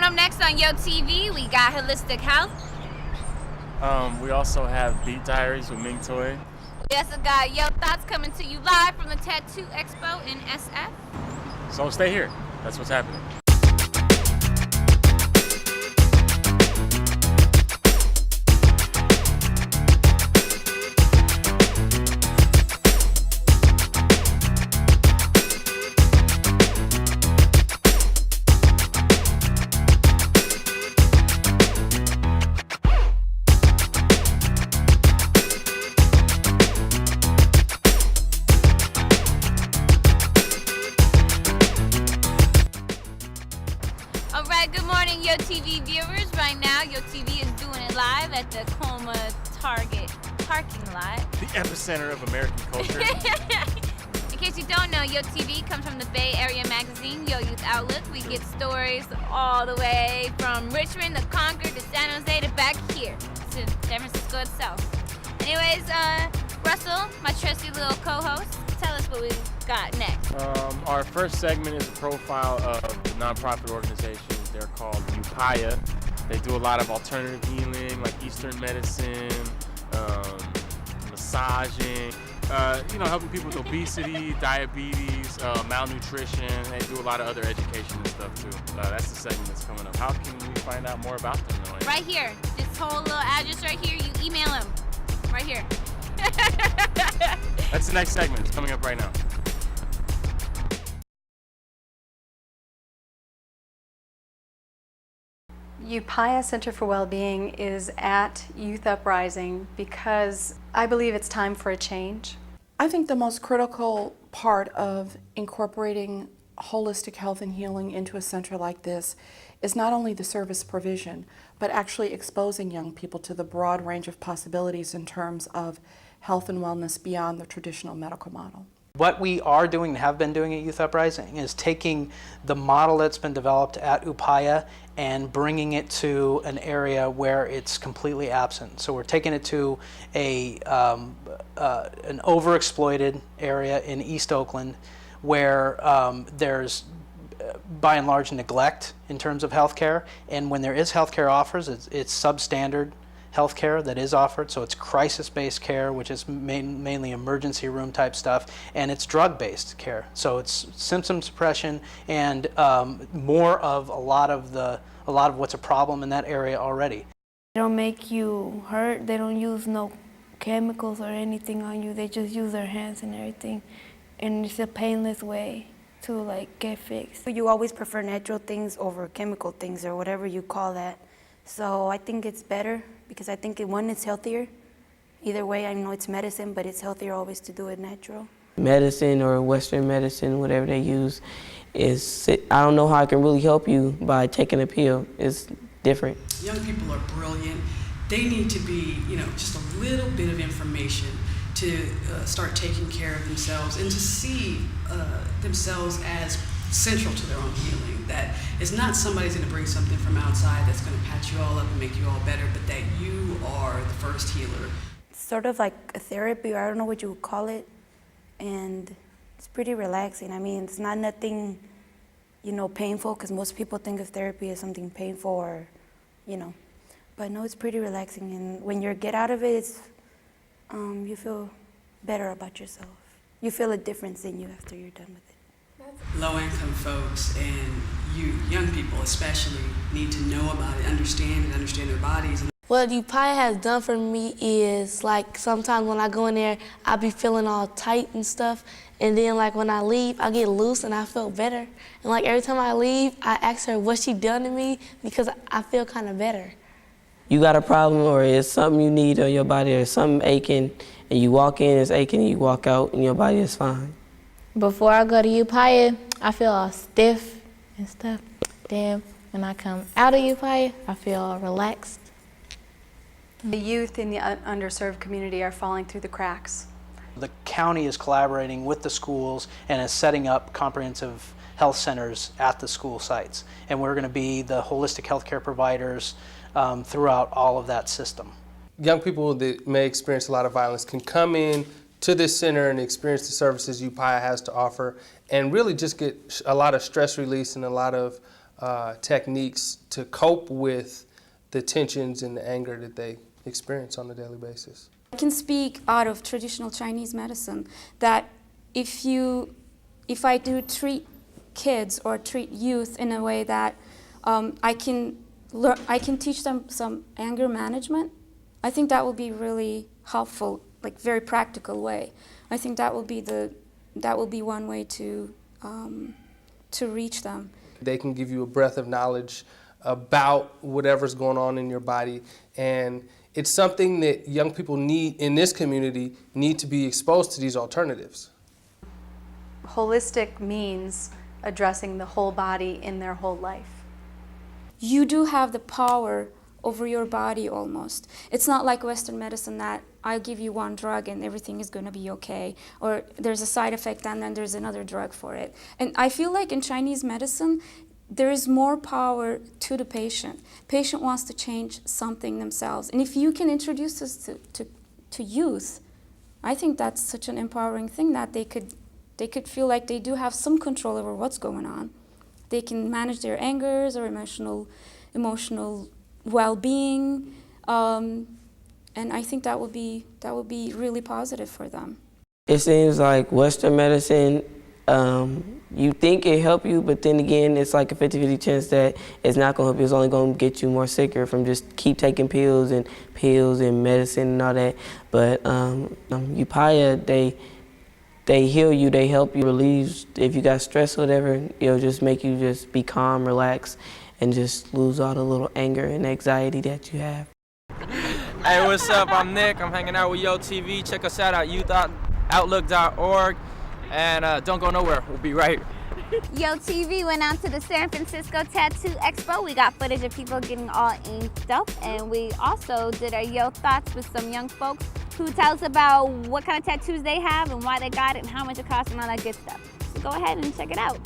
up next on YoTV, we got Holistic Health. We also have Beat Diaries with Ming Toy. We also got Yo Thoughts coming to you live from the Tattoo Expo in SF. So stay here. That's what's happening. Good morning, YoTV viewers. Right now, YoTV is doing it live at the Coma Target parking lot. The epicenter of American culture. In case you don't know, YoTV comes from the Bay Area magazine, Yo Youth Outlook. We get stories all the way from Richmond to Concord to San Jose to back here to San Francisco itself. Anyways, Russell, my trusty little co-host, tell us what we got next. Our first segment is a profile of the nonprofit organization. They're called Upaya. They do a lot of alternative healing, like Eastern medicine, massaging, helping people with obesity, diabetes, malnutrition. They do a lot of other education and stuff too. That's the segment that's coming up. How can we find out more about them, Noah? Right here. This whole little address right here, you email them. Right here. That's the next segment. It's coming up right now. Upaya Center for Wellbeing is at Youth Uprising because I believe it's time for a change. I think the most critical part of incorporating holistic health and healing into a center like this is not only the service provision, but actually exposing young people to the broad range of possibilities in terms of health and wellness beyond the traditional medical model. What we are doing and have been doing at Youth Uprising is taking the model that's been developed at Upaya and bringing it to an area where it's completely absent. So we're taking it to an overexploited area in East Oakland where there's by and large neglect in terms of healthcare, and when there is healthcare offers, it's substandard healthcare that is offered, so it's crisis-based care, which is mainly emergency room type stuff, and it's drug-based care. So it's symptom suppression and more of a lot of what's a problem in that area already. They don't make you hurt. They don't use no chemicals or anything on you. They just use their hands and everything, and it's a painless way to get fixed. You always prefer natural things over chemical things or whatever you call that. So I think it's better because I think one, it's healthier. Either way, I know it's medicine, but it's healthier always to do it natural. Medicine or Western medicine, whatever they use, I don't know how it can really help you by taking a pill. It's different. Young people are brilliant. They need to be, just a little bit of information to start taking care of themselves and to see themselves as central to their own healing. That it's not somebody's going to bring something from outside that's going to patch you all up and make you all better, but that you are the first healer. It's sort of like a therapy, or I don't know what you would call it, and it's pretty relaxing. I mean, it's not nothing, painful, because most people think of therapy as something painful or, but no, it's pretty relaxing, and when you get out of it, it's, you feel better about yourself. You feel a difference in you after you're done with it. Low-income folks and you, young people especially, need to know about it, understand their bodies. What Upaya has done for me is, sometimes when I go in there, I be feeling all tight and stuff, and then when I leave, I get loose and I feel better. And every time I leave, I ask her what she done to me because I feel kind of better. You got a problem or it's something you need on your body or something aching, and you walk in, it's aching, and you walk out, and your body is fine. Before I go to Upaya, I feel all stiff and stuff. Then when I come out of Upaya, I feel all relaxed. The youth in the underserved community are falling through the cracks. The county is collaborating with the schools and is setting up comprehensive health centers at the school sites. And we're going to be the holistic healthcare providers throughout all of that system. Young people that may experience a lot of violence can come in to this center and experience the services Upaya has to offer and really just get a lot of stress release and a lot of techniques to cope with the tensions and the anger that they experience on a daily basis. I can speak out of traditional Chinese medicine that if I do treat kids or treat youth in a way that I can teach them some anger management, I think that will be really helpful, like very practical way. I think that will be one way to reach them. They can give you a breadth of knowledge about whatever's going on in your body, and it's something that young people need in this community need to be exposed to these alternatives. Holistic means addressing the whole body in their whole life. You do have the power over your body almost. It's not like Western medicine that I'll give you one drug and everything is going to be okay, or there's a side effect and then there's another drug for it. And I feel like in Chinese medicine, there is more power to the patient. Patient wants to change something themselves. And if you can introduce this to youth, I think that's such an empowering thing that they could feel like they do have some control over what's going on. They can manage their angers or emotional well-being, and I think that would be really positive for them. It seems like Western medicine, you think it help you, but then again, it's like a 50-50 chance that it's not gonna help you. It's only gonna get you more sicker from just keep taking pills and medicine and all that. But Upaya, they heal you, they help you relieve. If you got stress or whatever, it'll just make you just be calm, relax, and just lose all the little anger and anxiety that you have. Hey, what's up? I'm Nick. I'm hanging out with YotV. Check us out at youth.outlook.org. And don't go nowhere. We'll be right here. YotV went out to the San Francisco Tattoo Expo. We got footage of people getting all inked up, and we also did our Yo Thoughts with some young folks who tell us about what kind of tattoos they have and why they got it and how much it costs and all that good stuff. So go ahead and check it out.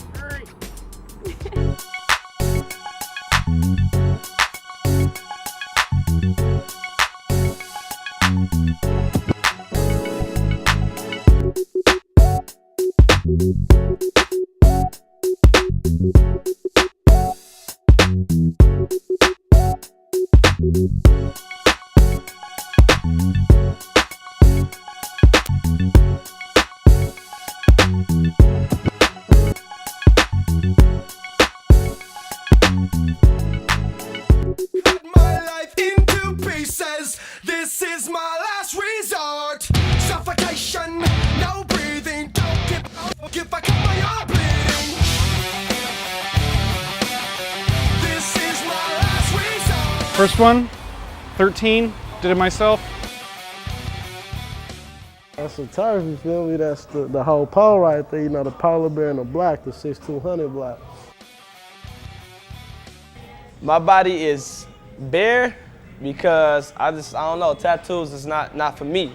This is my last resort. Suffocation, no breathing. Don't give I cut my arm bleeding. This is my last resort. First one, 13, did it myself. That's a turf, you feel me? That's the whole pole right there, you know, the polar bear and the black, the 6200 black. My body is bare because I don't know, tattoos is not for me.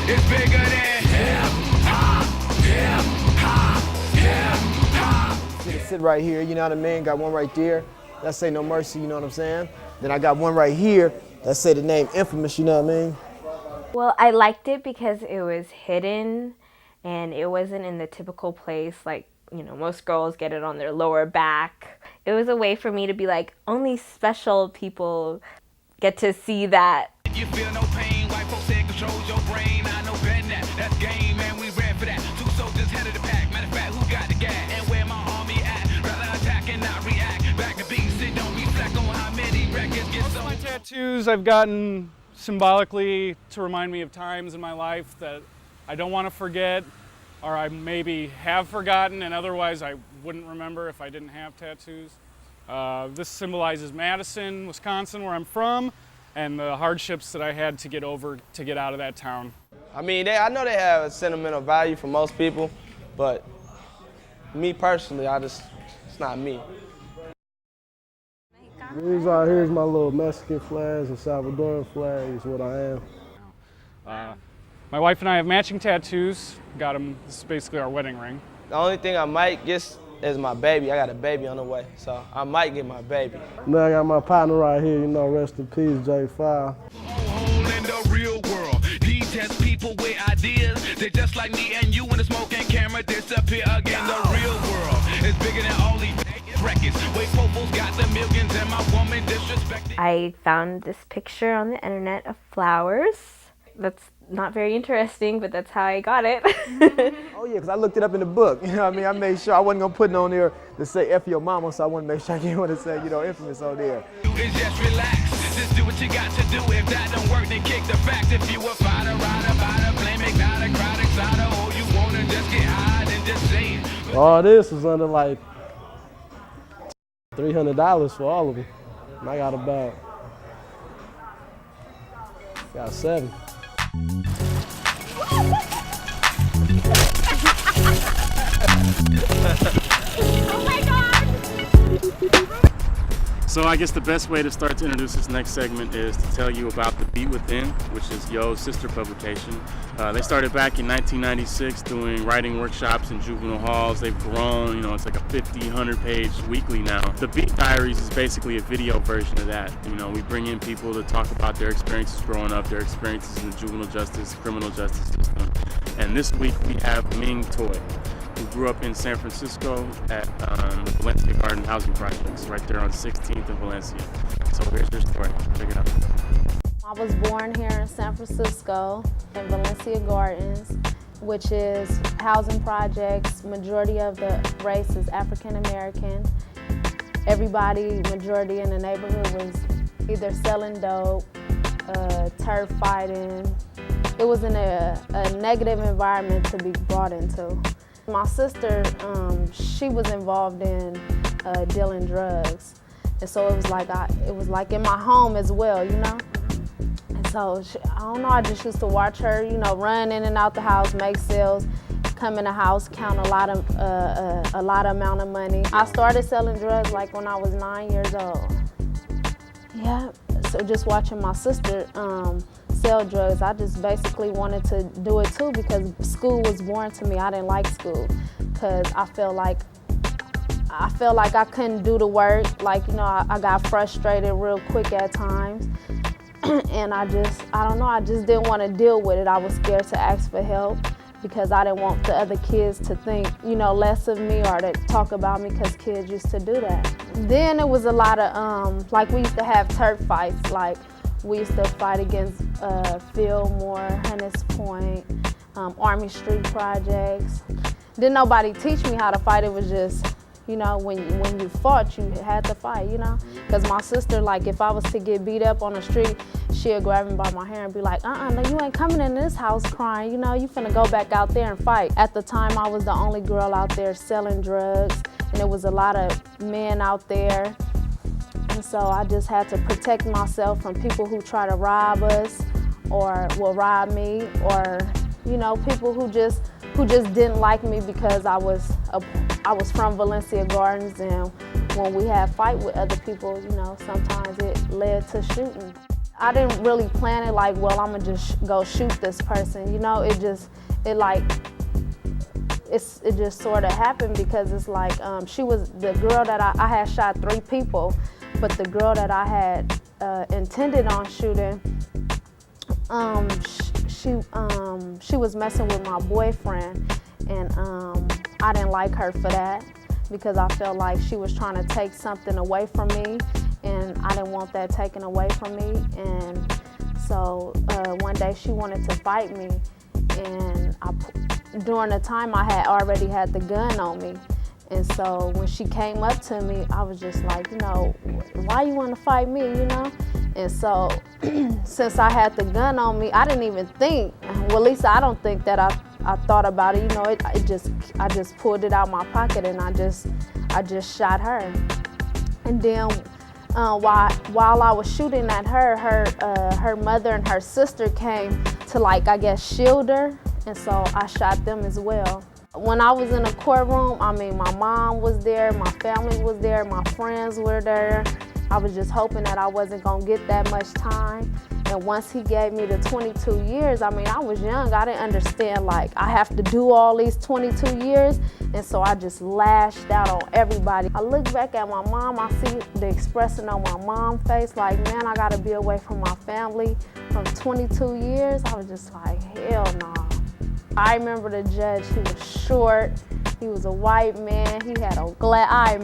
It's bigger than sit right here, you know what I mean? Got one right there. That say No Mercy, you know what I'm saying? Then I got one right here that say the name Infamous, you know what I mean? Well, I liked it because it was hidden and it wasn't in the typical place like, you know, most girls get it on their lower back. It was a way for me to be like, only special people get to see that. You feel no pain, white folks say controls your brain. I know better than that, that's game, man, we ran for that. 2 soldiers head of the pack, matter of fact, who got the gas? And where my army at? Rather attack and not react. Back to beats, it don't reflect on how many records get sold. Most of my tattoos I've gotten symbolically to remind me of times in my life that I don't want to forget, or I maybe have forgotten, and otherwise I wouldn't remember if I didn't have tattoos. This symbolizes Madison, Wisconsin, where I'm from, and the hardships that I had to get over to get out of that town. I mean, I know they have a sentimental value for most people, but me personally, it's not me. These out here is my little Mexican flags and Salvadoran flags, what I am. My wife and I have matching tattoos. Got them, this is basically our wedding ring. The only thing I might get is my baby. I got a baby on the way, so I might get my baby. Now I got my partner right here, you know, rest in peace, J5. In the real world, these test people with ideas, they just just like me and you when the smoke and camera disappear again. The real world is bigger than all these records. Wait, Popo's got the millions and my woman disrespected. I found this picture on the internet of flowers. That's not very interesting, but that's how I got it. Oh yeah, because I looked it up in the book. You know what I mean? I made sure I wasn't going to put it on there to say F your mama, so I want to make sure I didn't want to say, you know, infamous on there. It's just relax. Just do what you got to do. If that don't work, then kick the fact. If you a fighter, rider, biter, blame it, got a crowd excited, or you want to just get high and just say it. All this was under like $300 for all of them. And I got got 7. Oh my God! So I guess the best way to start to introduce this next segment is to tell you about The Beat Within, which is Yo's sister publication. They started back in 1996 doing writing workshops in juvenile halls. They've grown, you know, it's like a 100-page weekly now. The Beat Diaries is basically a video version of that. You know, we bring in people to talk about their experiences growing up, their experiences in the juvenile justice, criminal justice system. And this week we have Ming Toy, who grew up in San Francisco at the Valencia Garden Housing Projects, right there on 16th and Valencia. So here's your story. Check it out. I was born here in San Francisco in Valencia Gardens, which is housing projects. Majority of the race is African American. Everybody, majority in the neighborhood was either selling dope, turf fighting. It was in a negative environment to be brought into. My sister, she was involved in dealing drugs, and so it was like in my home as well, you know. And so I don't know, I just used to watch her, you know, run in and out the house, make sales, come in the house, count a lot amount of money. I started selling drugs like when I was 9 years old. Yeah, so just watching my sister sell drugs, I just basically wanted to do it too because school was boring to me. I didn't like school because I felt like I couldn't do the work. Like, you know, I got frustrated real quick at times. And I don't know, I just didn't want to deal with it. I was scared to ask for help because I didn't want the other kids to think, you know, less of me or to talk about me because kids used to do that. Then it was a lot of, like we used to have turf fights, like we used to fight against Fillmore, Hunters Point, Army Street projects. Didn't nobody teach me how to fight, it was just, you know, when you fought, you had to fight, you know? Because my sister, like, if I was to get beat up on the street, she'd grab me by my hair and be like, no, you ain't coming in this house crying, you know? You finna go back out there and fight. At the time, I was the only girl out there selling drugs, and there was a lot of men out there. And so I just had to protect myself from people who try to rob us or will rob me, or, you know, people who just didn't like me because I was from Valencia Gardens, and when we had fight with other people, you know, sometimes it led to shooting. I didn't really plan it like, well, I'm gonna just go shoot this person, you know, it just sort of happened because it's like, she was the girl that I had shot 3 people, but the girl that I had intended on shooting, she was messing with my boyfriend, and I didn't like her for that because I felt like she was trying to take something away from me, and I didn't want that taken away from me. And so one day she wanted to fight me, and during the time I had already had the gun on me. And so when she came up to me, I was just like, you know, why you want to fight me, you know? And so since I had the gun on me, I didn't even think, well, at least I don't think that I thought about it, you know, I just pulled it out my pocket and I just shot her. And then while I was shooting at her, her mother and her sister came to, like, I guess, shield her, and so I shot them as well. When I was in the courtroom, I mean, my mom was there, my family was there, my friends were there. I was just hoping that I wasn't gonna get that much time. And once he gave me the 22 years, I mean, I was young, I didn't understand, like, I have to do all these 22 years. And so I just lashed out on everybody. I look back at my mom, I see the expression on my mom's face, like, man, I gotta be away from my family from 22 years. I was just like, hell no. I remember the judge, he was short, he was a white man, he had on glass. I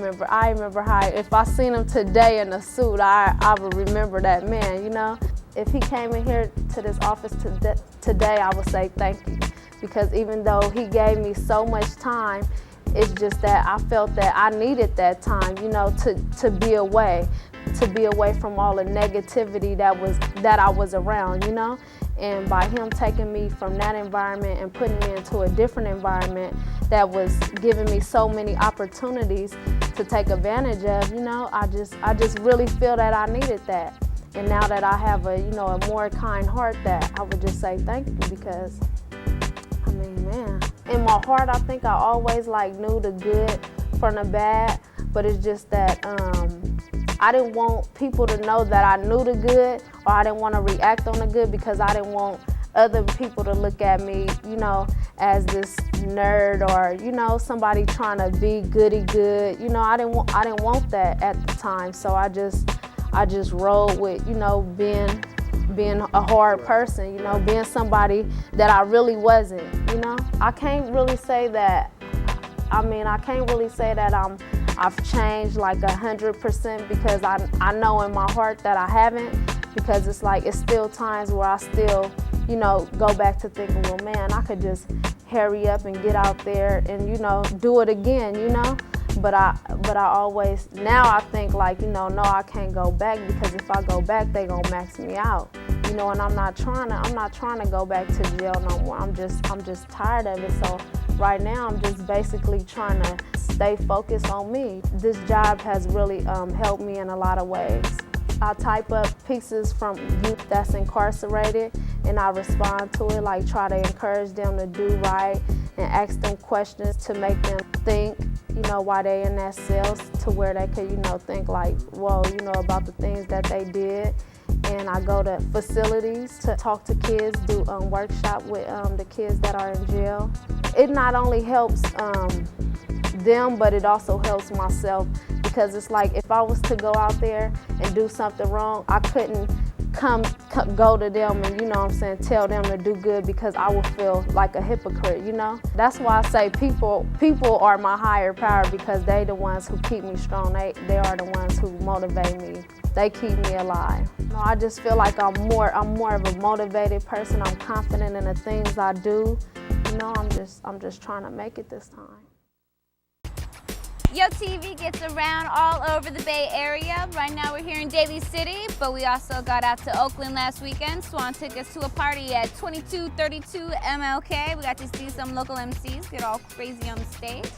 remember how, if I seen him today in a suit, I would remember that man, you know? If he came in here to this office today, I would say thank you. Because even though he gave me so much time, it's just that I felt that I needed that time, you know, to be away from all the negativity that I was around, you know? And by him taking me from that environment and putting me into a different environment that was giving me so many opportunities to take advantage of, you know, I just really feel that I needed that. And now that I have a more kind heart, that I would just say thank you, because I mean, man, in my heart, I think I always knew the good from the bad, but it's just that I didn't want people to know that I knew the good, or I didn't want to react on the good, because I didn't want other people to look at me, you know, as this nerd, or, you know, somebody trying to be goody good. You know, I didn't want that at the time. So I just rolled with, you know, being a hard person, you know, being somebody that I really wasn't, you know. I can't really say that I've changed 100%, because I know in my heart that I haven't, because it's still times where I still, you know, go back to thinking, well, man, I could just hurry up and get out there and, you know, do it again, you know. But I always, now I think no, I can't go back, because if I go back, they gonna max me out, you know. And I'm not trying to go back to jail no more. I'm just tired of it. So right now, I'm just basically trying to stay focused on me. This job has really helped me in a lot of ways. I type up pieces from youth that's incarcerated, and I respond to it, try to encourage them to do right and ask them questions to make them think, you know, why they in that cell, to where they could, you know, think whoa, you know, about the things that they did. And I go to facilities to talk to kids, do workshop with the kids that are in jail. It not only helps them, but it also helps myself, because it's if I was to go out there and do something wrong, I couldn't go to them and, you know what I'm saying, tell them to do good, because I would feel like a hypocrite, you know. That's why I say people are my higher power, because they the ones who keep me strong. They are the ones who motivate me. They keep me alive. You know, I just feel like I'm more of a motivated person. I'm confident in the things I do. You know, I'm just trying to make it this time. YoTV gets around all over the Bay Area. Right now we're here in Daly City, but we also got out to Oakland last weekend. Swan took us to a party at 2232 MLK. We got to see some local MCs get all crazy on the stage.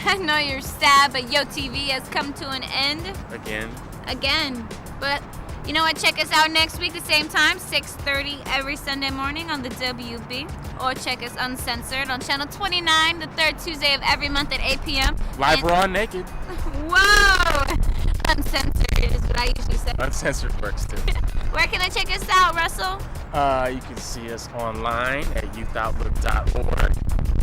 I know you're sad, but YoTV has come to an end. Again. But you know what? Check us out next week, the same time, 6:30 every Sunday morning on the WB. Or check us uncensored on channel 29, the third Tuesday of every month at 8 p.m. Live, raw, and naked. Whoa! Uncensored is what I usually say. Uncensored works too. Where can I check us out, Russell? You can see us online at youthoutlook.org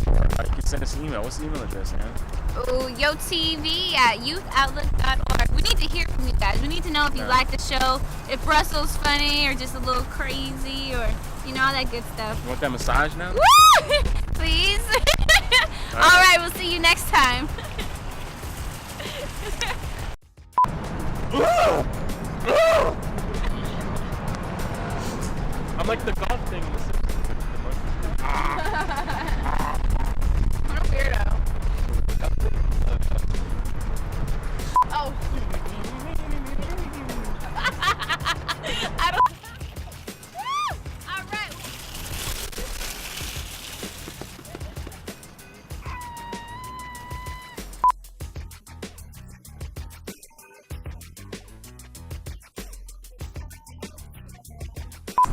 or you can send us an email. What's the email address, man? Ooh, yotv@youthoutlook.org. We need to hear from you guys. We need to know if you like the show, if Russell's funny or just a little crazy, or all that good stuff. You want that massage now? Woo! Please. All right, we'll see you next time. I'm like the golf thing in the Simpsons. What a weirdo. Oh. I don't. All right.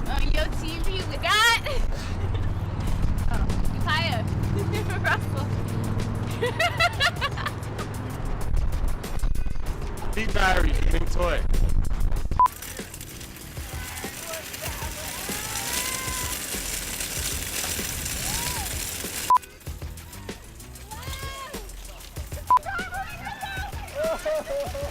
On YoTV, we got. Oh, Kaya. Russell. Deep Diaries, big toy. Wow.